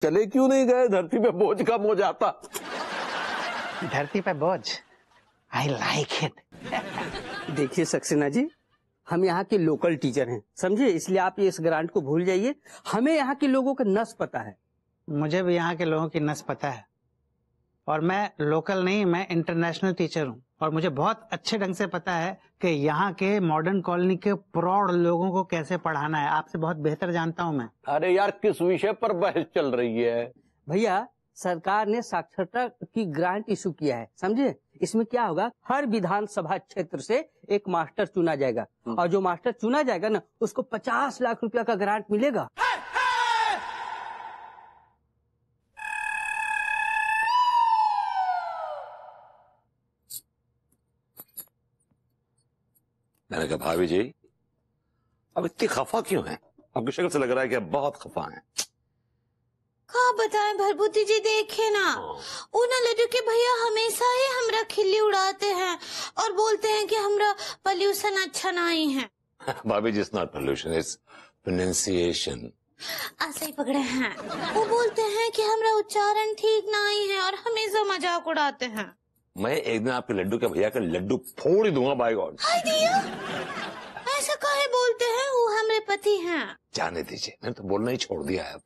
चले क्यों नहीं गए? धरती पे बोझ कम हो जाता। धरती पे बोझ, आई लाइक इट। देखिए सक्सेना जी, हम यहाँ के लोकल टीचर हैं, समझे? इसलिए आप इस ग्रांट को भूल जाइए। हमें यहाँ के लोगों का नस पता है। मुझे भी यहाँ के लोगों की नस पता है, और मैं लोकल नहीं, मैं इंटरनेशनल टीचर हूँ, और मुझे बहुत अच्छे ढंग से पता है कि यहाँ के मॉडर्न कॉलोनी के प्रौढ़ लोगों को कैसे पढ़ाना है। आपसे बहुत बेहतर जानता हूँ मैं। अरे यार, किस विषय पर बहस चल रही है? भैया, सरकार ने साक्षरता की ग्रांट इशू किया है, समझे? इसमें क्या होगा, हर विधानसभा क्षेत्र से एक मास्टर चुना जाएगा, और जो मास्टर चुना जाएगा ना, उसको 50 लाख रुपया का ग्रांट मिलेगा। मैंने कहा भाभी जी, अब इतनी खफा क्यों हैं? आपकी शक्ल से लग रहा है कि आप बहुत खफा हैं। क्या बताएं भरभूति जी, देखे ना, उन लड्डू के भैया हमेशा ही हमरा खिल्ली उड़ाते हैं और बोलते हैं कि हमरा पोल्यूशन अच्छा नहीं है। भाभी जी, it's not pollution, it's pronunciation. ऐसे ही पकड़े हैं। वो बोलते हैं कि हमरा उच्चारण ठीक नहीं है और हमेशा मजाक उड़ाते हैं। मैं एक दिन आपके लड्डू के भैया का लड्डू फोड़ ही दूंगा, बाय गॉड। हाय दिया, ऐसा काहे बोलते हैं? वो हमारे पति हैं। जाने दीजिए, मैंने तो बोलना ही छोड़ दिया है।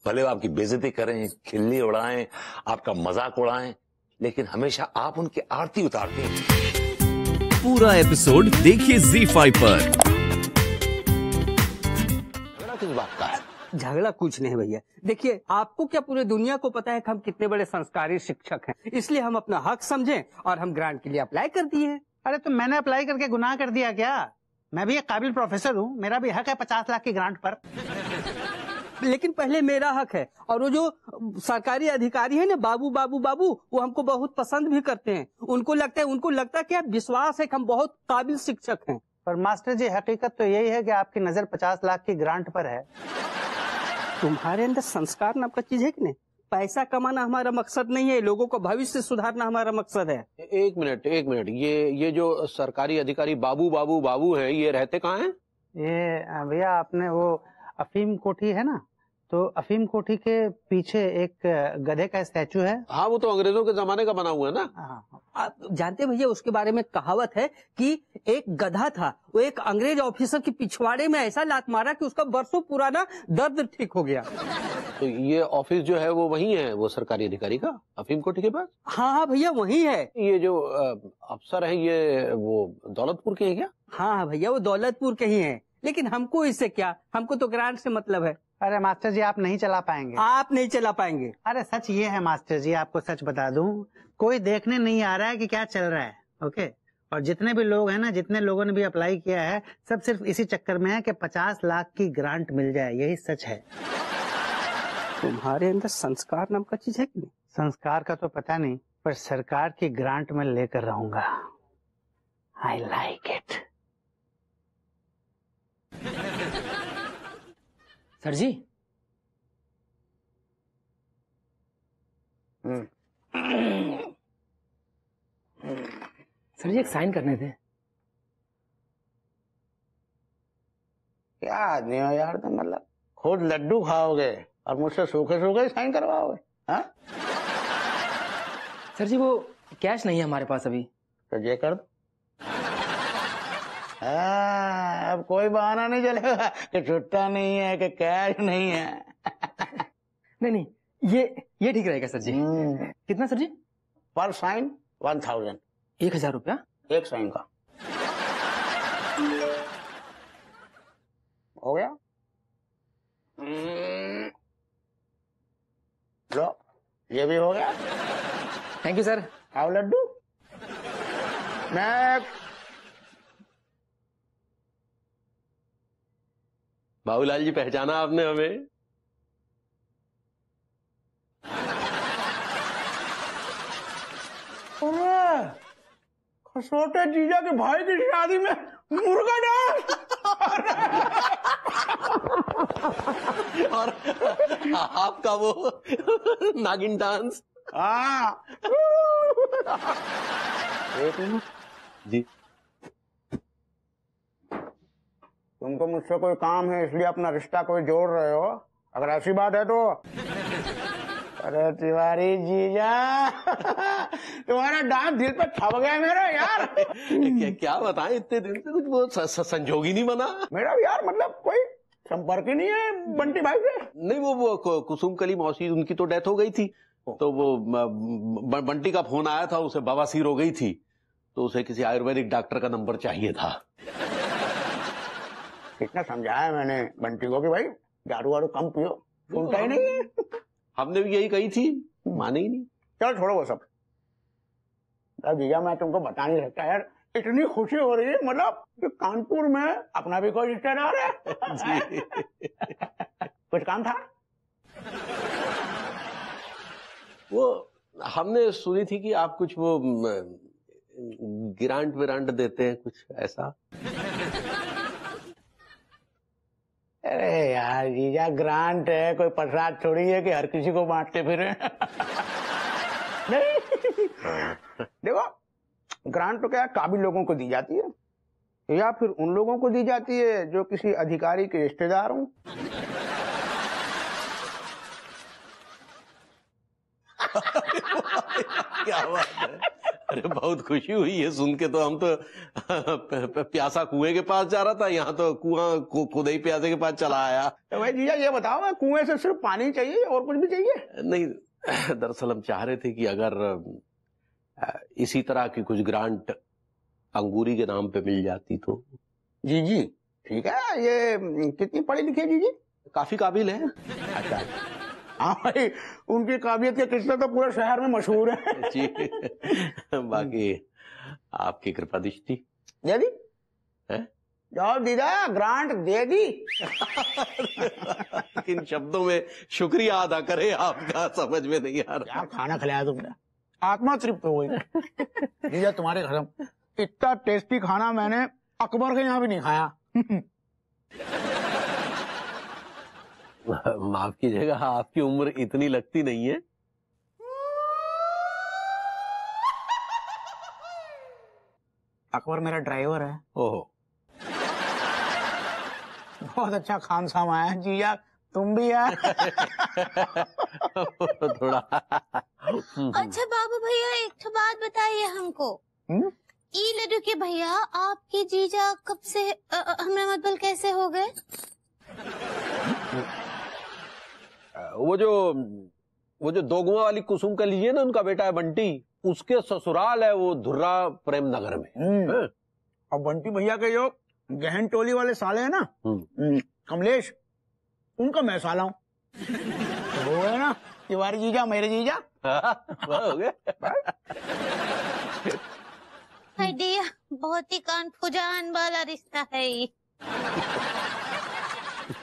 भले वो आपकी बेइज्जती करें, खिल्ली उड़ाएं, आपका मजाक उड़ाएं, लेकिन हमेशा आप उनकी आरती उतारते हैं। पूरा एपिसोड देखिए ZEE5 पर। किस बात का है? झगड़ा कुछ नहीं भैया। देखिए, आपको क्या पूरे दुनिया को पता है कि हम कितने बड़े संस्कारी शिक्षक हैं, इसलिए हम अपना हक समझें और हम ग्रांट के लिए अप्लाई कर दिए। अरे तो मैंने अप्लाई करके गुनाह कर दिया क्या? मैं भी एक काबिल प्रोफेसर हूँ, मेरा भी हक है 50 लाख की ग्रांट पर। लेकिन पहले मेरा हक है, और वो जो सरकारी अधिकारी है ना, बाबू बाबू बाबू, वो हमको बहुत पसंद भी करते हैं। उनको लगता है कि आप विश्वास है कि हम बहुत काबिल शिक्षक हैं। पर मास्टर जी, हकीकत तो यही है कि आपकी नजर 50 लाख की ग्रांट पर है। तुम्हारे अंदर संस्कार नाम का चीज है कि नहीं? पैसा कमाना हमारा मकसद नहीं है, लोगों को भविष्य सुधारना हमारा मकसद है। एक मिनट, ये जो सरकारी अधिकारी बाबू बाबू बाबू है, ये रहते कहाँ हैं? ये भैया, आपने वो अफीम कोठी है ना, तो अफीम कोठी के पीछे एक गधे का स्टैचू है। हाँ, वो तो अंग्रेजों के जमाने का बना हुआ है ना। हाँ। आप जानते भैया, उसके बारे में कहावत है कि एक गधा था, वो एक अंग्रेज ऑफिसर की पिछवाड़े में ऐसा लात मारा कि उसका बरसों पुराना दर्द ठीक हो गया। तो ये ऑफिस जो है वो वही है, वो सरकारी अधिकारी का, अफीम कोठी के पास? हाँ भैया, वही है। ये जो अफसर है, ये वो दौलतपुर के हैं क्या? हाँ भैया, वो दौलतपुर के ही हैं, लेकिन हमको इससे क्या, हमको तो ग्रांट से मतलब है। अरे मास्टर जी, आप नहीं चला पाएंगे। आप नहीं चला पाएंगे? अरे सच ये है मास्टर जी, आपको सच बता दूं, कोई देखने नहीं आ रहा है कि क्या चल रहा है। ओके, और जितने भी लोग हैं ना, जितने लोगों ने भी अप्लाई किया है, सब सिर्फ इसी चक्कर में है कि 50 लाख की ग्रांट मिल जाए, यही सच है। तुम्हारे अंदर संस्कार नाम का चीज है कि नहीं? संस्कार का तो पता नहीं, पर सरकार की ग्रांट में लेकर रहूंगा। I like it. सर जी, सर जी, एक साइन करने थे। क्या आदमी हो यार तुम, मतलब खुद लड्डू खाओगे और मुझसे सूखे सूखे साइन करवाओगे? हाँ, सर जी, वो कैश नहीं है हमारे पास अभी। तो ये कर दो। अब कोई बहाना नहीं चलेगा कि छुट्टा नहीं है, कि कैश नहीं है। नहीं, ये ठीक रहेगा सर जी। कितना सर जी? पर साइन 1000। 1000 रुपया एक साइन का हो गया। लो, ये भी हो गया। Thank you sir. आओ लड्डू। नेक्स्ट। बाबूलाल जी, पहचाना आपने हमें? छोटे जीजा के भाई की शादी में मुर्गा डांस और आपका वो नागिन डांस। हाँ। एक मिनट जी, तुमको मुझसे कोई काम है, इसलिए अपना रिश्ता कोई जोड़ रहे हो, अगर ऐसी बात है तो अरे तिवारी जीजा तुम्हारा डांस दिल पे छप गया मेरा यार। क्या बताएं, इतने दिन से कुछ वो संजोग ही नहीं बना मेरा यार, मतलब कोई संपर्क ही नहीं है बंटी भाई से। नहीं, वो कुसुम कली मौसी, उनकी तो डेथ हो गई थी, तो वो बंटी का फोन आया था, उसे बवासीर हो गई थी, तो उसे किसी आयुर्वेदिक डॉक्टर का नंबर चाहिए था। कितना समझाया मैंने बंटी को कि भाई दारू वारू कम पियो, सुनता ही नहीं है। हमने भी यही कही थी, माने ही नहीं। चलो छोड़ो वो सब। भैया मैं तुमको बता नहीं सकता यार, इतनी खुशी हो रही है, मतलब कि कानपुर में अपना भी कोई रिश्तेदार है। कुछ काम था? वो हमने सुनी थी कि आप कुछ वो ग्रांट विरांट देते हैं, कुछ ऐसा। अरे यार जीजा, ग्रांट है, कोई प्रसाद थोड़ी है कि हर किसी को बांटते फिरे। नहीं देखो, ग्रांट तो क्या काबिल लोगों को दी जाती है, या फिर उन लोगों को दी जाती है जो किसी अधिकारी के रिश्तेदार हों। क्या बात है, अरे बहुत खुशी हुई है सुन के। तो हम तो प्यासा कुएं के पास जा रहा था, यहाँ तो कुआं खुद ही प्यासे के पास चला आया। तो भाई जीजा ये बताओ, कुएं से सिर्फ पानी चाहिए और कुछ भी चाहिए? नहीं, दरअसल हम चाह रहे थे कि अगर इसी तरह की कुछ ग्रांट अंगूरी के नाम पे मिल जाती तो। जी जी ठीक है। ये कितनी पढ़ी लिखी है जी? काफी काबिल है। अच्छा हाँ भाई, उनकी काबिलियत के किस्से तो पूरे शहर में मशहूर है। जी बाकी आपकी कृपा दृष्टि दे दी जाओ दीदा, ग्रांट दे दी। किन शब्दों में शुक्रिया अदा करे आपका, समझ में नहीं आ रहा। क्या खाना खिलाया तुमने, आत्मा तृप्त हो गई। दीदा तुम्हारे घर इतना टेस्टी खाना मैंने अकबर के यहाँ भी नहीं खाया। माफ कीजिएगा, आपकी उम्र इतनी लगती नहीं है। अकबर मेरा ड्राइवर है। ओहो, बहुत अच्छा खान सामा है जीजा, तुम भी यार। थोड़ा। अच्छा बाबू भैया, एक तो बात बताइए हमको। ई लड्डू के भैया, आपके जीजा कब से हमरा मतलब कैसे हो गए? वो जो दोगुआ वाली कुसुम का लीजिए ना, उनका बेटा है बंटी, उसके ससुराल है वो धुर्रा प्रेम नगर में। और बंटी भैया के जो गहन टोली वाले साले हैं ना, कमलेश, उनका मैं साला हूँ। वो है ना तिवारी जीजा, मेरे जीजा। हो गए। आइडिया बहुत ही कान फुजान वाला रिश्ता है ये।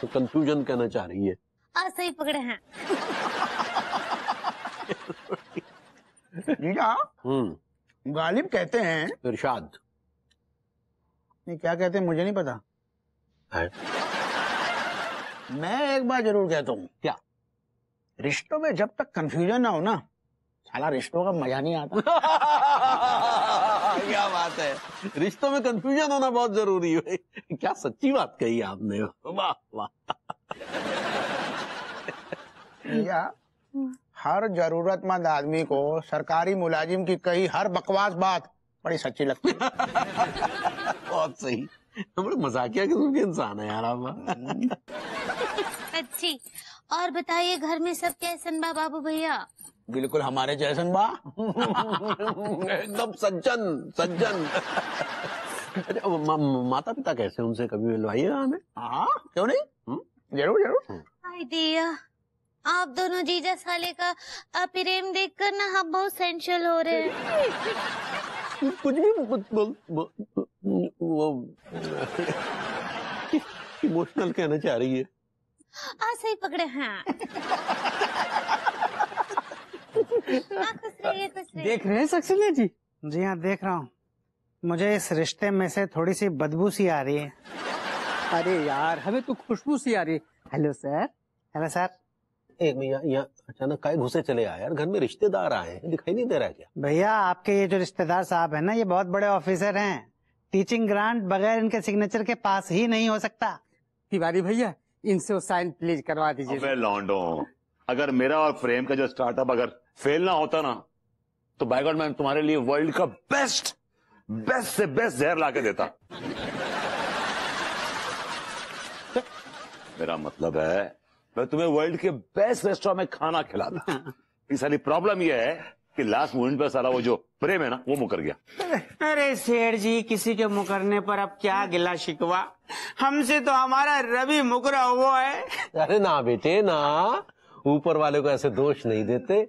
तो कंफ्यूजन कहना चाह रही है। सही पकड़े हैं। जीजा गालिब कहते हैं, इरशाद नहीं क्या कहते हैं मुझे नहीं पता है। मैं एक बार जरूर कहता हूँ, क्या? रिश्तों में जब तक कंफ्यूजन ना हो ना, साला रिश्तों का मजा नहीं आता। क्या बात है, रिश्तों में कंफ्यूजन होना बहुत जरूरी है। क्या सच्ची बात कही आपने, वाह वाह। या हर जरूरतमंद आदमी को सरकारी मुलाजिम की कही हर बकवास बात बड़ी सच्ची लगती है। बहुत सही, बड़े मजाकिया किस्म के इंसान है यार आप। अच्छी। और बताइए, घर में सब कैसन बा बाबू भैया? बिल्कुल हमारे जैसन बा। एकदम सज्जन सज्जन। अच्छा, माता पिता कैसे, उनसे कभी मिलवाइएगा हमें। हाँ क्यों नहीं, जरूर जरूर। आइडिया, आप दोनों जीजा साले का प्रेम देखकर ना हम बहुत सेंशुअल हो रहे हैं। कुछ भी वो इमोशनल कहना चाह रही है। सही पकड़े हैं। देख रहे हैं सक्सेना जी? जी हाँ देख रहा हूँ। मुझे इस रिश्ते में से थोड़ी सी बदबू सी आ रही है। अरे यार, हमें तो खुशबू सी आ रही है। Hello sir. Hello sir. एक भैया, यहाँ अचानक काहे घुसे चले आए यार, घर में रिश्तेदार आए हैं, दिखाई नहीं दे रहा है क्या? भैया आपके ये जो रिश्तेदार साहब है ना, ये बहुत बड़े ऑफिसर हैं। टीचिंग ग्रांट बगैर इनके सिग्नेचर के पास ही नहीं हो सकता। तिवारी भैया, इनसे साइन प्लीज करवा दीजिए। अबे लौंडो, अगर मेरा और प्रेम का जो स्टार्टअप अगर फेल ना होता ना, तो बाय गॉड मैं तुम्हारे लिए वर्ल्ड का बेस्ट से बेस्ट जहर ला के देता। मेरा मतलब है मैं तुम्हें वर्ल्ड के बेस्ट रेस्टोरेंट में खाना खिलाता। इस सारी प्रॉब्लम यह है कि लास्ट मोमेंट पर सारा वो जो प्रेम है ना, वो मुकर गया। अरे सेठ जी, किसी के मुकरने पर अब क्या गिला शिकवा, हमसे तो हमारा रवि मुकरा हुआ है। अरे ना बेटे ना, ऊपर वाले को ऐसे दोष नहीं देते,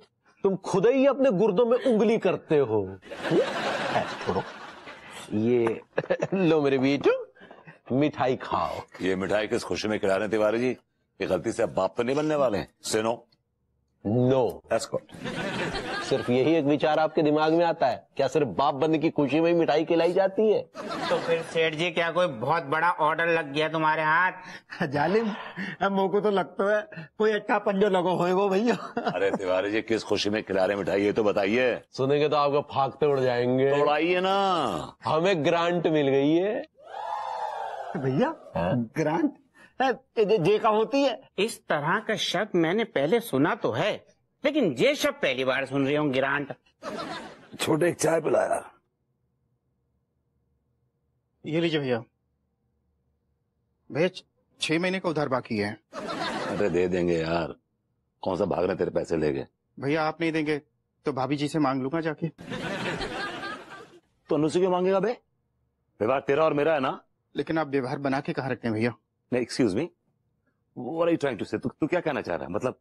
तुम खुद ही अपने गुर्दों में उंगली करते हो। छोड़ो ये लो मेरे बेटो, मिठाई खाओ। ये मिठाई किस खुशी में खिला रहे हैं तिवारी जी? ये गलती से अब बाप तो नहीं बनने वाले हैं? से नो दैट्स गुड। सिर्फ यही एक विचार आपके दिमाग में आता है क्या सिर्फ बाप बनने की खुशी में ही मिठाई खिलाई जाती है? तो फिर सेठ जी, क्या कोई बहुत बड़ा ऑर्डर लग गया तुम्हारे हाथ? जालिम, मेरे को तो लगता है कोई अच्छा पंजो लगो होएगो भैया। अरे तिवारी जी, किस खुशी में खिला रहे हैं मिठाई, ये तो बताइए। सुनेंगे तो आपको फाकते उड़ जाएंगे। उड़ाइए ना। हमें ग्रांट मिल गई है भैया। ग्रांट जे का होती है? इस तरह का शब्द मैंने पहले सुना तो है, लेकिन ये शब्द पहली बार सुन रही हूँ, ग्रांट। छोटे एक चाय पिला यार। ये लीजिए भैया। भैया 6 महीने का उधार बाकी है। अरे दे देंगे यार, कौन सा भाग रहे तेरे पैसे लेके। भैया आप नहीं देंगे तो भाभी जी से मांग लूंगा जाके। तो अनुसी क्यों मांगेगा बे? व्यवहार तेरा और मेरा है ना। लेकिन आप व्यवहार बना के कहाँ रखते हैं भैया? नहीं, excuse me, what are you trying to say? तू क्या कहना चाह रहा है? मतलब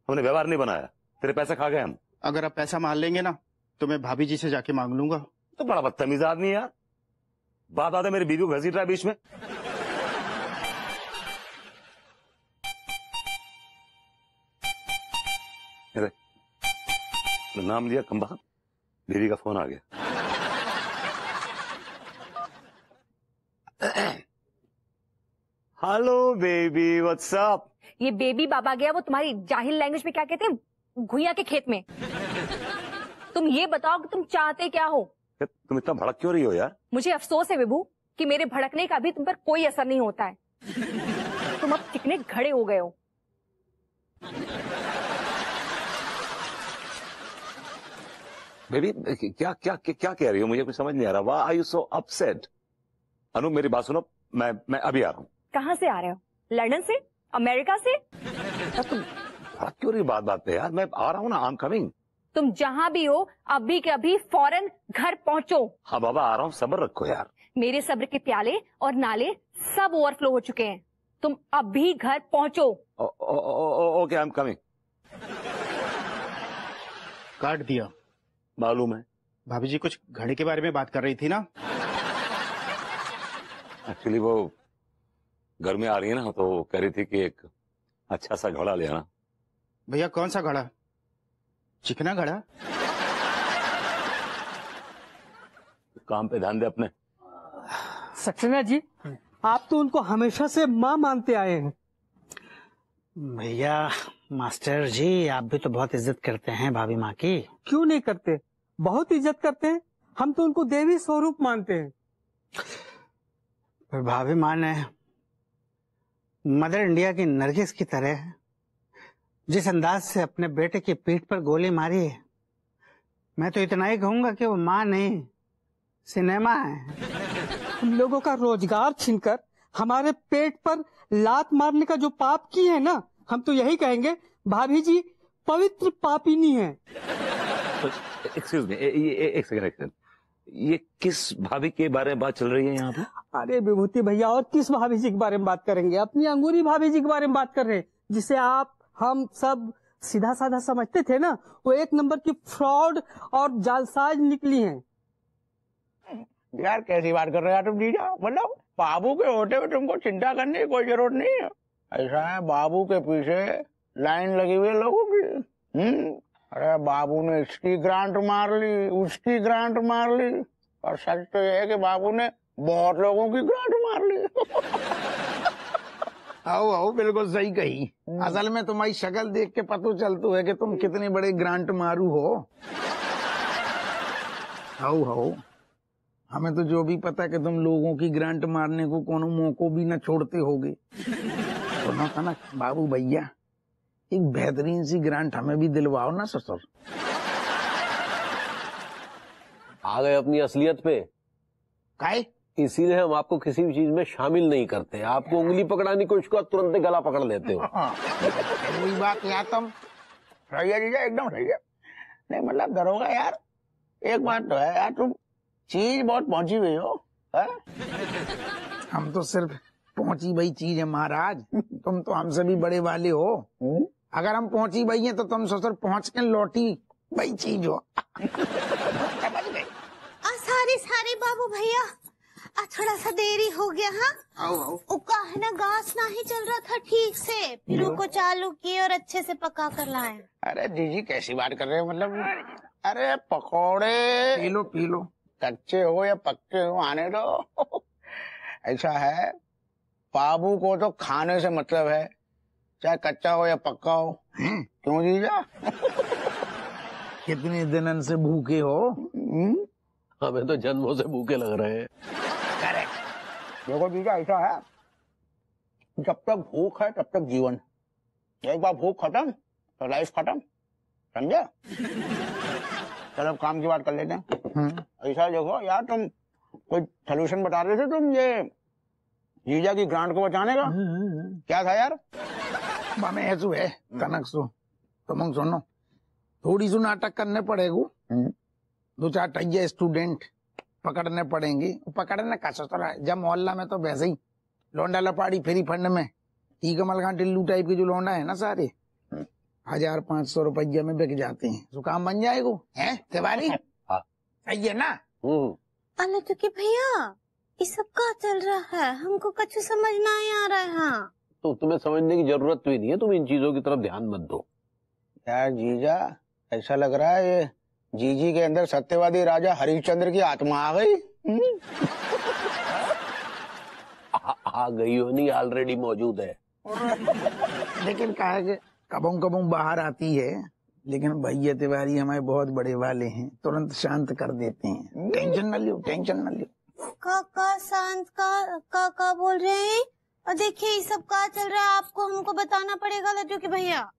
हमने व्यवहार नहीं बनाया, तेरे पैसे खा गए हम। अगर आप पैसा मान लेंगे ना तो मैं भाभी जी से जाके मांग लूंगा। तो बड़ा बदतमीज आदमी है यार। बात आते मेरी बीवी को घसीट रहा है बीच में। अरे नाम लिया कम्बा, बीवी का फोन आ गया। Hello baby, what's up? ये बेबी बाबा गया, वो तुम्हारी जाहिल लैंग्वेज में क्या कहते हैं, घुइया के खेत में। तुम ये बताओ कि तुम चाहते क्या हो? तुम इतना भड़क क्यों रही हो यार? मुझे अफसोस है विभू कि मेरे भड़कने का भी तुम पर कोई असर नहीं होता है। तुम अब कितने घड़े हो गए हो। बेबी क्या क्या क्या कह रही हो? मुझे कुछ समझ नहीं आ रहा। Why are you so upset? Anu मेरी बात सुनो, मैं अभी आ रहा हूँ। कहाँ से आ रहे हो? लंदन से? अमेरिका से? तुम भड़क क्यों रही बात पे यार? मैं आ रहा हूँ ना, आई एम कमिंग। तुम जहाँ भी हो अभी के अभी फौरन घर पहुँचो। हाँ बाबा आ रहा हूँ, सब्र रखो यार। मेरे सब्र के प्याले और नाले सब ओवरफ्लो हो चुके हैं। तुम अभी घर पहुँचो। Okay, I am coming. काट दिया। मालूम है। भाभी जी कुछ घड़े के बारे में बात कर रही थी ना? एक्चुअली वो घर में आ रही है ना, तो कह रही थी कि एक अच्छा सा घड़ा ले आना। भैया कौन सा घड़ा? चिकना घड़ा? काम पे ध्यान दे अपने। सक्सेना जी, आप तो उनको हमेशा से माँ मानते आए हैं। भैया मास्टर जी, आप भी तो बहुत इज्जत करते हैं भाभी माँ की। क्यों नहीं करते, बहुत इज्जत करते हैं। हम तो उनको देवी स्वरूप मानते हैं। फिर भाभी माँ ने मदर इंडिया की नरगिस की तरह जिस अंदाज से अपने बेटे की पीठ पर गोली मारी है, मैं तो इतना ही कहूंगा कि वो माँ नहीं, सिनेमा है। हम लोगों का रोजगार छीनकर हमारे पेट पर लात मारने का जो पाप की है ना, हम तो यही कहेंगे भाभी जी पवित्र पापिनी है। एक्सक्यूज मी, एक सेकंड, ये किस भाभी के बारे में बात चल रही है यहाँ पे? अरे विभूति भैया, और किस भाभी जी के बारे में बात करेंगे? अपनी अंगूरी भाभी जी के बारे में बात कर रहे हैं, जिसे आप हम सब सीधा साधा समझते थे ना, वो एक नंबर की फ्रॉड और जालसाज निकली हैं। यार कैसी बात कर रहे हो तुम जीजा? मतलब बाबू के होते हुए तुमको चिंता करने की कोई जरूरत नहीं है। ऐसा है, बाबू के पीछे लाइन लगी हुई है लोगों की। अरे बाबू ने इसकी ग्रांट मार ली, उसकी ग्रांट मार ली, और सच तो यह है कि बाबू ने बहुत लोगों की ग्रांट मार ली। आओ बिल्कुल सही कही। असल में तुम्हारी शक्ल देख के पता चलता है कि तुम कितने बड़े ग्रांट मारू हो। आओ हमें तो जो भी पता कि तुम लोगों की ग्रांट मारने को कोनो मौको भी न छोड़ते होगे। सुनो कनक बाबू भैया, एक बेहतरीन सी ग्रांट हमें भी दिलवाओ ना ससुर। आ गए अपनी असलियत पे। काहे? इसीलिए हम आपको किसी भी चीज में शामिल नहीं करते। आपको उंगली पकड़ानी को उसको तुरंत गला पकड़ लेते हो। वही बात यार, तुम सही है जीजा, एकदम सही है। नहीं मतलब दरोगा यार, एक बात तो है यार, तुम चीज बहुत पहुंची हुई हो। है? हम तो सिर्फ पहुंची भाई चीज है महाराज, तुम तो हमसे भी बड़े वाले हो। अगर हम पहुंची भाई हैं तो तुम ससुर पहुंच के लौटी भाई चीज हो। समझ गए? सारी बाबू भैया, थोड़ा सा देरी हो गया। हाँ उका है ना, घास नहीं चल रहा था ठीक से, फिर उसको चालू किए और अच्छे से पका कर लाए। अरे जीजी कैसी बात कर रहे हो, मतलब अरे पकोड़े पी लो कच्चे हो या पक्के हो आने दो। ऐसा है, बाबू को तो खाने से मतलब है, चाहे कच्चा हो या पक्का हो। क्यों जीजा? कितने दिन से भूखे हो? हमें तो जन्मों से भूखे लग रहे हैं। करेक्ट। देखो जीजा ऐसा है, जब तक भूख है तब तक जीवन, एक बार भूख खत्म तो लाइफ खत्म, समझे? चलो काम की बात कर लेते हैं। ऐसा देखो यार, तुम कोई सोल्यूशन बता रहे थे तुम, ये जीजा की ग्रांट को बचाने का। क्या था यार? मामे ऐसू है कनक सु, तुम सुनो, थोड़ी सी नाटक करने पड़ेगा, 2-4 टैया स्टूडेंट पकड़ने पड़ेंगे। पकड़ने का सोच है, जब मोहल्ला में तो वैसे ही लौंडा लपाड़ी फ्री फंड में टी कमल खान टिल्लू टाइप के जो लौंडा है ना, सारे 1,000-500 रुपया में बिक जाते हैं। तो काम बन जाएगा है तिवारी? सही है ना? अरे तो कि भैया ये सब क्या चल रहा है, हमको कुछ समझ नहीं आ रहा है। तो तुम्हें समझने की जरूरत भी नहीं है, तुम इन चीजों की तरफ ध्यान मत दो। यार जीजा, ऐसा लग रहा है ये जीजी के अंदर सत्यवादी राजा हरिश्चंद्र की आत्मा आ गई। आ गई हो नहीं, ऑलरेडी मौजूद है। लेकिन कहा है कि कबों कबों बाहर आती है, लेकिन भैया तिवारी हमारे बहुत बड़े वाले हैं, तुरंत शांत कर देते हैं। टेंशन न लियो, टेंशन न लियो। काका शांत का बोल रहे हैं? और देखिए ये सब क्या चल रहा है, आपको हमको बताना पड़ेगा लड्डू के भैया।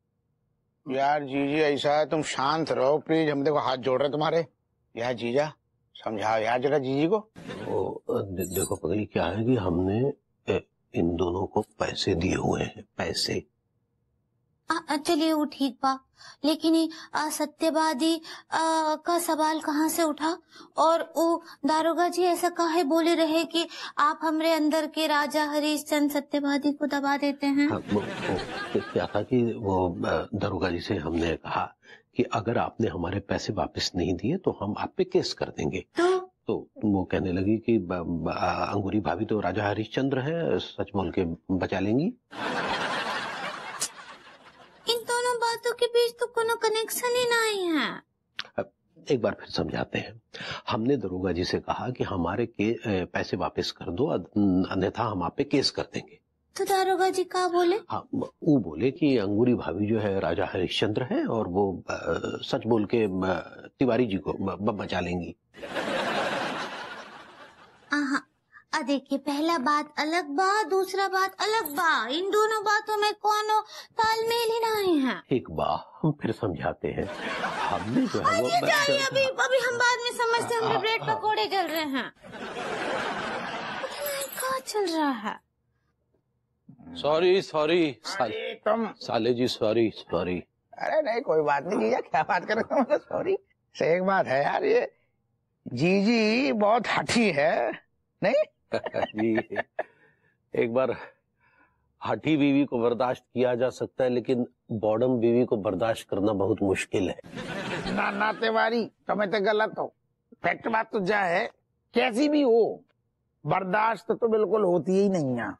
यार जीजी ऐसा है, तुम शांत रहो प्लीज, हम देखो हाथ जोड़ रहे तुम्हारे। यार जीजा समझाओ यार जरा जीजी को। देखो पगली, क्या है कि हमने इन दोनों को पैसे दिए हुए हैं, पैसे। चलिए वो ठीक बा, लेकिन ये सत्यवादी का सवाल कहाँ से उठा? और वो दारोगा जी ऐसा काहे बोले रहे कि आप हमरे अंदर के राजा हरिश्चंद्र सत्यवादी को दबा देते हैं? क्या था कि वो दारोगा जी से हमने कहा कि अगर आपने हमारे पैसे वापस नहीं दिए तो हम आप पे केस कर देंगे। तो वो कहने लगी कि अंगूरी भाभी तो राजा हरिश्चंद्र है, सच बोल के बचा लेंगी। इन दोनों बातों के बीच तो कोनो कनेक्शन ही नहीं है। एक बार फिर समझाते हैं। हमने दरोगा जी से कहा कि हमारे पैसे वापस कर दो, अन्यथा हम आप पे केस कर देंगे। तो दारोगा जी क्या बोले? हाँ, वो बोले कि अंगूरी भाभी जो है राजा हरिश्चंद्र है और वो सच बोल के तिवारी जी को बचा लेंगी। देखिए, पहला बात अलग बा, दूसरा बात अलग बा, इन दोनों बातों में कोनो तालमेल ही नहीं है। एक बार हम फिर समझाते हैं। हमने जो है वो अभी हम बाद में समझते हैं, ब्रेड पकोड़े चल रहे हैं। क्या चल रहा है? सॉरी साले जी, सॉरी। अरे नहीं कोई बात नहीं जीजा, क्या बात कर रहे हो? सॉरी से एक बात है यार, ये जीजी बहुत हठी है नहीं? जी, एक बार हठी बीवी को बर्दाश्त किया जा सकता है, लेकिन बॉडम बीवी को बर्दाश्त करना बहुत मुश्किल है। ना तिवारी, तुम्हें तो गलत हो। फैक्ट बात तो जा है, कैसी भी हो बर्दाश्त तो बिल्कुल होती ही नहीं है।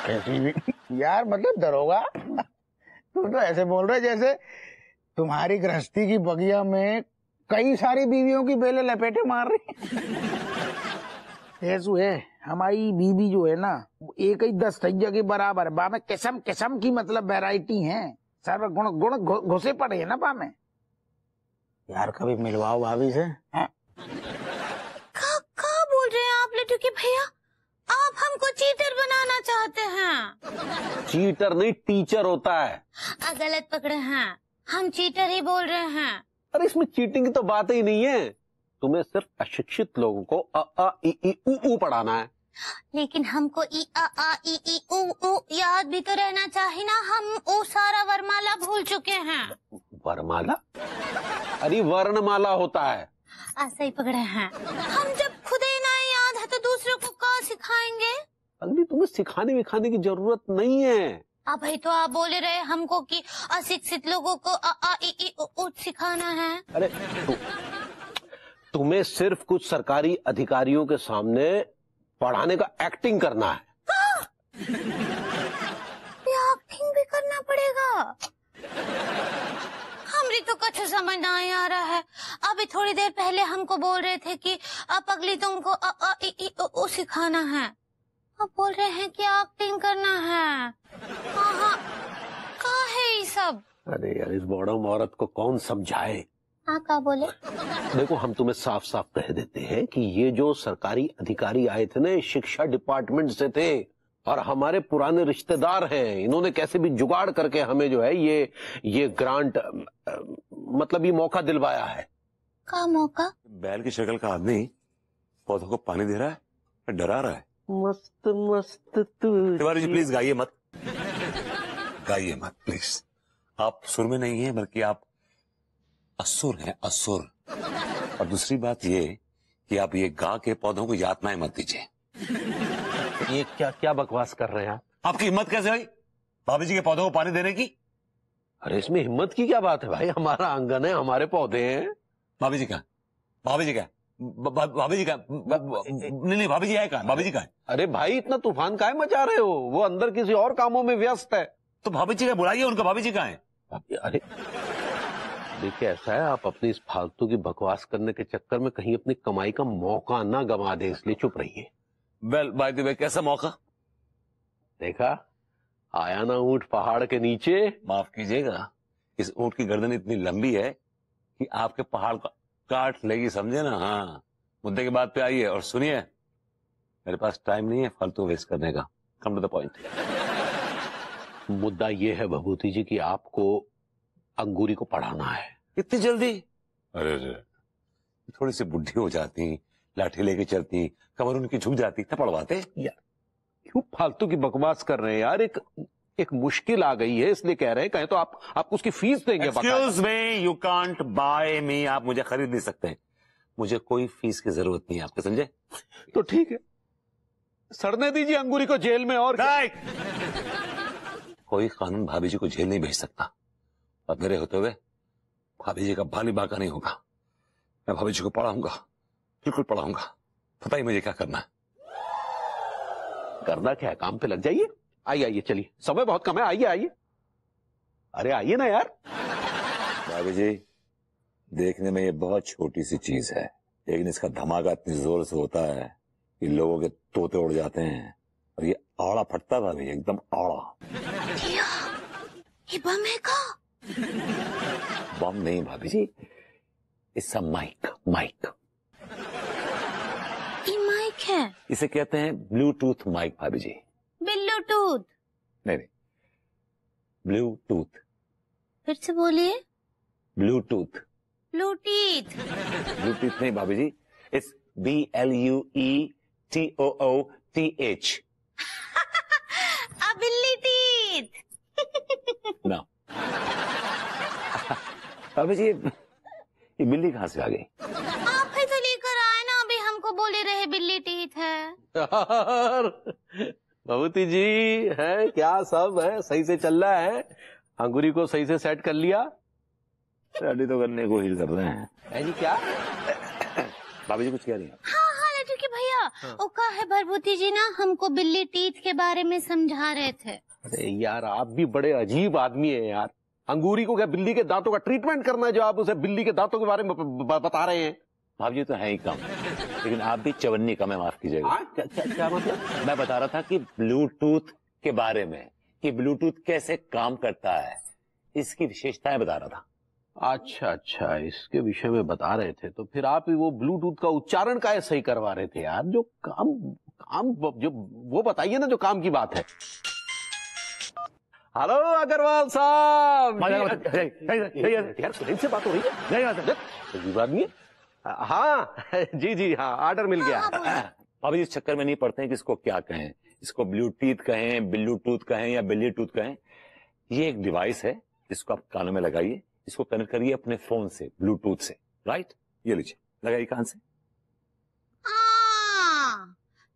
कैसी भी यार, मतलब दरोगा तुम तो ऐसे बोल रहे जैसे तुम्हारी गृहस्थी की बगिया में कई सारी बीवियों की बेले लपेटे मार रही। ऐसू है, हमारी बीबी जो है ना, एक ही 10 टैया के बराबर बा में किस्म किस्म की मतलब वैरायटी है, सर्व गुण घुसे पड़े है ना बा में। यार कभी मिलवाओ भाभी से। क्या बोल रहे हैं आप लड्डू के भैया? आप हमको चीटर बनाना चाहते हैं। चीटर नहीं, टीचर होता है। गलत पकड़े हैं, हम चीटर ही बोल रहे हैं। अरे इसमें चीटिंग की तो बात ही नहीं है। तुम्हें सिर्फ अशिक्षित लोगों को अ आ इ ई उ ऊ पढ़ाना है। लेकिन हमको ई आ ई ई उ ऊ याद भी तो रहना चाहिए ना। हम वो सारा वर्णमाला भूल चुके हैं। वर्णमाला? अरे वर्णमाला होता है। ऐसा ही पकड़े हैं। हम जब खुद ही ना याद है तो दूसरों को क्या सिखाएंगे? अगली तुम्हें सिखाने विखाने की जरूरत नहीं है। अब भाई तो आप बोले रहे हमको कि अशिक्षित लोगों को अ आ ई ई उ ऊ सिखाना है। अरे तुम्हें सिर्फ कुछ सरकारी अधिकारियों के सामने पढ़ाने का एक्टिंग करना है। एक्टिंग भी करना पड़ेगा? हमरी तो कुछ समझ ना आ रहा है। अभी थोड़ी देर पहले हमको बोल रहे थे कि अब अगली तुमको अ आ ई ई उ ऊ सिखाना है। अब बोल रहे हैं कि एक्टिंग करना है। हाँ, क्या है ये सब? अरे यार, इस बॉडम औरत को कौन समझाए। हाँ, क्या बोले? देखो, हम तुम्हें साफ साफ कह देते हैं कि ये जो सरकारी अधिकारी आए थे ना, शिक्षा डिपार्टमेंट से थे और हमारे पुराने रिश्तेदार हैं। इन्होंने कैसे भी जुगाड़ करके हमें जो है ये ग्रांट मतलब ये मौका दिलवाया है। क्या मौका? बैल की शक्ल का आदमी पौधों को पानी दे रहा है, डरा रहा है। मस्त मस्त तिवारी जी प्लीज गाइए मत, गाइए मत प्लीज। आप सुर में नहीं हैं, बल्कि आप असुर हैं, असुर। और दूसरी बात ये कि आप ये गा के पौधों को यातनाएं मत दीजिए। ये क्या क्या बकवास कर रहे हैं आप? आपकी हिम्मत कैसे हुई भाभी जी के पौधों को पानी देने की? अरे इसमें हिम्मत की क्या बात है भाई? हमारा आंगन है, हमारे पौधे हैं। भाभी जी का, भाभी जी का, भाभी जी का, नहीं भाभी जी है कहाँ? भाभी जी का है? अरे भाई, इतना तूफान काहे मचा रहे हो? वो अंदर किसी और कामों में व्यस्त है। तो भाभी जी का बुलाइए उनका। भाभी जी कहाँ है? अरे देखिए, ऐसा है, आप अपनी इस फालतू की बकवास करने के चक्कर में कहीं अपनी कमाई का मौका ना गंवा दे, इसलिए चुप रहिए। वेल बाय द वे, कैसा मौका? देखा, आया ना ऊंट पहाड़ के नीचे। माफ कीजिएगा, इस ऊंट की गर्दन इतनी लंबी है कि आपके पहाड़ का काट लेगी, समझे ना। हाँ, मुद्दे की बात पे आइए और सुनिए। मेरे पास टाइम नहीं है फालतू वेस्ट करने का। Come to the point. मुद्दा ये है भभूति जी कि आपको अंगूरी को पढ़ाना है। इतनी जल्दी? अरे थोड़ी सी बुढ़ी हो जाती, लाठी लेके चलती, कमर उनकी झुक जाती, तब पढ़वाते। यार क्यों फालतू की बकवास कर रहे हैं यार? एक मुश्किल आ गई है, इसलिए कह रहे हैं। कहें तो आप उसकी फीस देंगे। Excuse me, you can't buy me. आप मुझे खरीद नहीं सकते। मुझे कोई फीस की जरूरत नहीं है आपके, समझे? तो ठीक है, सड़ने दीजिए अंगूरी को जेल में। और कोई कानून भाभी जी को जेल नहीं भेज सकता, और मेरे होते हुए भाभी जी का बाली बाका नहीं होगा। मैं भाभी जी को पढ़ाऊंगा, बिल्कुल पढ़ाऊंगा। पता ही मुझे क्या करना है। करना क्या है? काम पे लग जाइए। आइए चलिए, समय बहुत कम है। आइए। अरे आइए ना यार। भाभी जी, देखने में ये बहुत छोटी सी चीज है, लेकिन इसका धमाका इतनी जोर से होता है कि लोगों के तोते उड़ जाते हैं। और ये आड़ा फटता है भाभी, एकदम आड़ा। ये बम है का? बम नहीं भाभी जी, इट्स अ माइक। ये माइक है? इसे कहते हैं ब्लूटूथ माइक भाभी जी। ब्लूटूथ? नहीं, ब्लूटूथ। फिर से बोलिए। ब्लूटूथ। ब्लूटूथ? ब्लूटूथ नहीं भाभी जी, इट्स BLUETOOTH। Ability। ना भाभी जी, ये बिल्ली कहाँ से आ गई? आप ही तो लेकर आए ना, अभी हमको बोले रहे बिल्ली टीथ है। भभूति जी है क्या? सब है, सही से चल रहा है। अंगूरी को सही से सेट कर लिया। रेडी तो करने को ही कर रहे हैं। है जी क्या? भाभी जी कुछ कह रही हैं? हाँ लड्डू के भैया, वो का है भभूति जी ना हमको बिल्ली टीथ के बारे में समझा रहे थे। अरे यार, आप भी बड़े अजीब आदमी हैं यार। अंगूरी को क्या बिल्ली के दांतों का ट्रीटमेंट करना है जो आप उसे बिल्ली के दांतों के बारे में बता रहे हैं? भाभी जी तो है ही कम, लेकिन आप भी चवन्नी कम है, माफ कीजिएगा। क्या मतलब? मैं बता रहा था कि ब्लूटूथ के बारे में, कि ब्लूटूथ कैसे काम करता है, इसकी विशेषताएं बता रहा था। अच्छा, इसके विषय में बता रहे थे। तो फिर आप वो ब्लूटूथ का उच्चारण का सही करवा रहे थे यार, जो काम काम जो वो बताइए ना, जो काम की बात है। हेलो अग्रवाल साहब। यार सुनील से बात हो रही है? अजीब आदमी है। हाँ जी जी हाँ, ऑर्डर मिल गया। अब इस चक्कर में नहीं पड़ते हैं कि इसको क्या कहें, इसको ब्लूटूथ कहें, ब्लूटूथ कहें या बिल्ली टूथ कहें। ये एक डिवाइस है, इसको आप कानों में लगाइए, इसको कनेक्ट करिए अपने फोन से, ब्लूटूथ से। राइट, ये लीजिए, लगाइए कान से।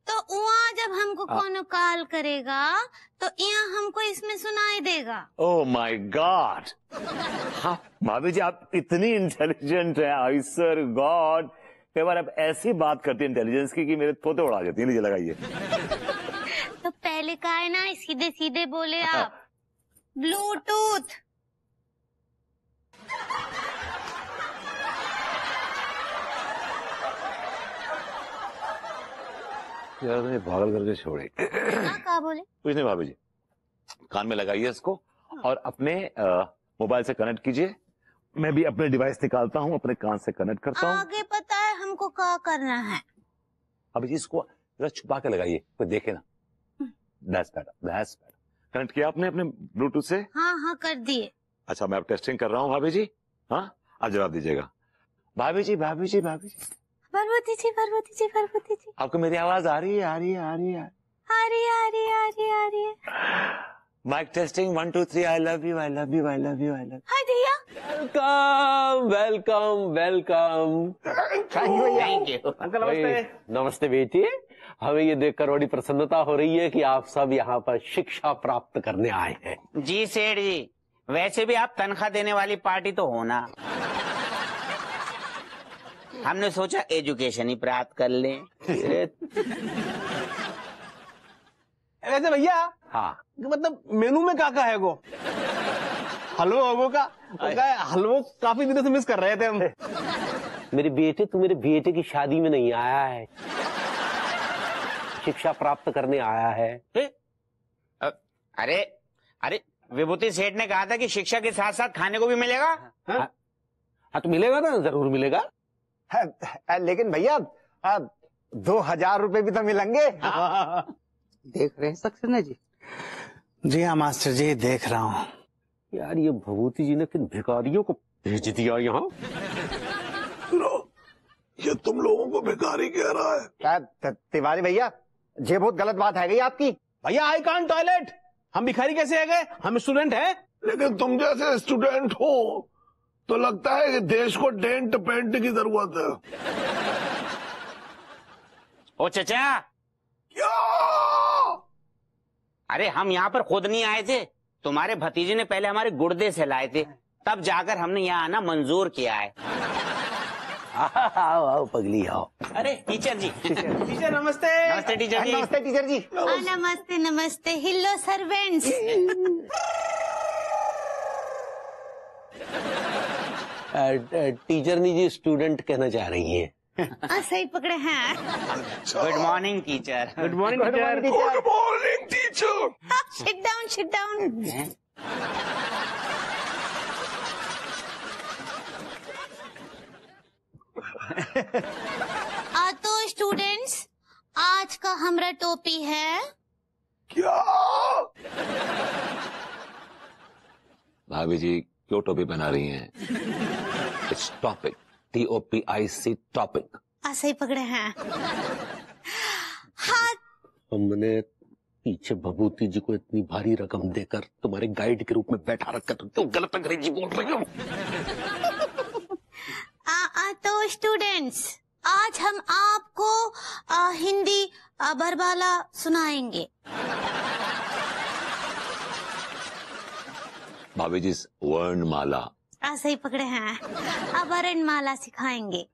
तो वहाँ जब हमको कोनो कॉल करेगा तो यहाँ हमको इसमें सुनाई देगा। ओह माय गॉड, हाँ भाभी जी आप इतनी इंटेलिजेंट है, आई सर गॉड। कई बार आप ऐसी बात करती है इंटेलिजेंस की कि मेरे तोते उड़ा जाती है। लीजिए लगाइए। तो पहले का है ना, सीधे सीधे बोले आप। ब्लूटूथ। यार मैंने पागल करके छोड़े। क्या बोले? कुछ नहीं भाभी जी, कान में लगाइए इसको और अपने मोबाइल से कनेक्ट कीजिए। मैं भी अपने डिवाइस निकालता हूँ, अपने कान से कनेक्ट करता हूँ। आगे पता है हमको क्या करना है। अभी जी इसको जरा छुपा के लगाइए, कोई देखे ना। That's better, that's better। Connect किया आपने अपने ब्लूटूथ से? हाँ हाँ कर दिए। अच्छा मैं अब टेस्टिंग कर रहा हूँ भाभी जी। हाँ आप जवाब दीजिएगा। भाभी जी भाभी जी भाभी जी, पार्वती जी पार्वती जी पार्वती जी, आपको मेरी आवाज आ रही है? आ रही है, आ रही है, आ रही है, आ रही है, आ रही है, आ रही है। Mike testing 1 2 3। I love you, I love you, I love you, I love. Hi भैया। Welcome welcome welcome. Thank you. Uncle नमस्ते। नमस्ते बेटी। हमें ये देखकर बड़ी प्रसन्नता हो रही है कि आप सब यहाँ पर शिक्षा प्राप्त करने आए हैं। जी सेठ जी, वैसे भी आप तनख्वाह देने वाली पार्टी तो हो ना, हमने सोचा एजुकेशन ही प्राप्त कर लें। वैसे भैया, हाँ मतलब मेनू में क्या है वो? हलवा होगो का हलवो काफी दिनों से मिस कर रहे थे हम। मेरे बेटे, तू मेरे बेटे की शादी में नहीं आया है, शिक्षा प्राप्त करने आया है। अरे अरे विभूति सेठ ने कहा था कि शिक्षा के साथ साथ खाने को भी मिलेगा। हाँ तो मिलेगा ना, जरूर मिलेगा। लेकिन भैया 2000 रुपए भी तो मिलेंगे। देख रहे हैं सक्सेना जी? जी हाँ मास्टर जी, देख रहा हूँ। यार ये भभूति जी ने किन भिखारियों को भेज दिया यहाँ। ये तुम लोगों को भिखारी कह रहा है? तिवारी भैया, ये बहुत गलत बात है गई आपकी। भैया आई कांट टॉयलेट, हम भिखारी कैसे आ गए? हम स्टूडेंट हैं। लेकिन तुम जैसे स्टूडेंट हो तो लगता है कि देश को डेंट पेंट की जरूरत है। ओ चचा, क्या? अरे हम यहाँ पर खुद नहीं आए थे, तुम्हारे भतीजे ने पहले हमारे गुर्दे से लाए थे, तब जाकर हमने यहाँ आना मंजूर किया है। आओ आओ पगली आओ। अरे टीचर जी। टीचर नमस्ते। नमस्ते टीचर जी। नमस्ते टीचर जी। नमस्ते नमस्ते। Hello servants. टीचर जी स्टूडेंट कहना चाह रही हैं। सही पकड़े हैं। Good morning teacher. Good morning teacher. Good morning teacher. Sit down, sit down. तो स्टूडेंट्स, आज का हमारा टॉपिक है क्या? भाभी जी क्यों टोपी बना रही हैं? It's topic, TOPIC topic. सही पकड़े हैं। हाँ, हमने पीछे भभूति जी को इतनी भारी रकम देकर तुम्हारे गाइड के रूप में बैठा रखा, तो क्यों गलत अंग्रेजी बोल रही हो? तो स्टूडेंट्स, आज हम आपको हिंदी बरबाला सुनाएंगे। भाभी जी वर्णमाला। सही पकड़े हैं। वर्णमाला सिखाएंगे।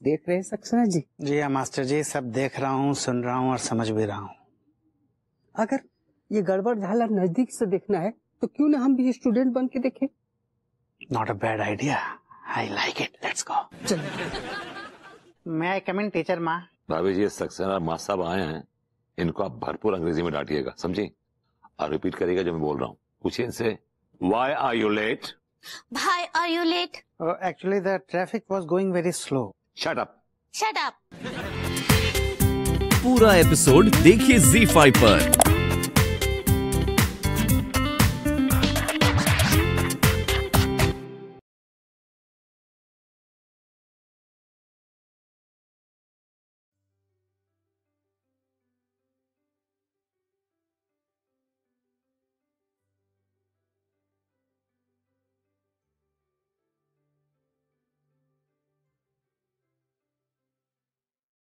देख रहे हैं सक्सेना जी? जी हाँ मास्टर जी, सब देख रहा हूँ, सुन रहा हूँ और समझ भी रहा हूँ। अगर ये गड़बड़ झाला नजदीक से देखना है तो क्यों ना हम भी स्टूडेंट बन के देखें? Not a bad idea, I like it, let's go. मैं आई कम इन टीचर माँ? भाभी जी ये सक्सेना माँ साहब आए हैं, इनको आप भरपूर अंग्रेजी में डांटिएगा, समझी? और रिपीट करिएगा जो मैं बोल रहा हूँ। पूछिए इनसे, Why are you late? Why are you late? Actually the traffic was going very slow. Shut up. Shut up. पूरा एपिसोड देखिए ZEE5 पर।